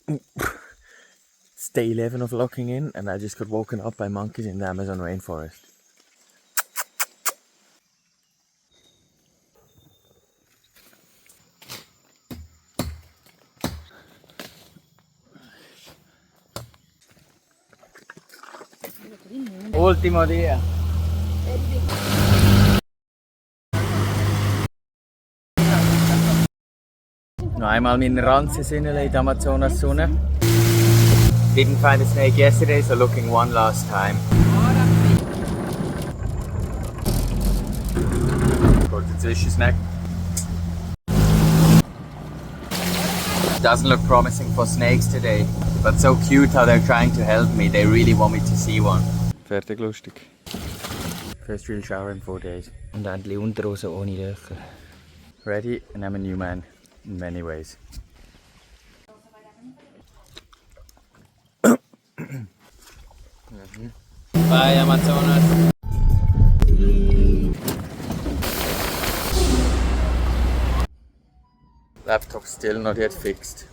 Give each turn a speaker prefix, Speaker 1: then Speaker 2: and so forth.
Speaker 1: It's day 11 of locking in, and I just got woken up by monkeys in the Amazon rainforest. Ultimo dia. Noch einmal meine Ranzensündel in der Amazonas-Sonne. Didn't find a snake yesterday, so looking one last time. Kurzer Zwischensnack. Doesn't look promising for snakes today, but so cute how they're trying to help me. They really want me to see one. Fertig lustig. First real shower in 4 days. Und endlich Unterhose ohne Löcher. Ready, and I'm a new man in many ways. Bye Amazonas. Laptop still not yet fixed.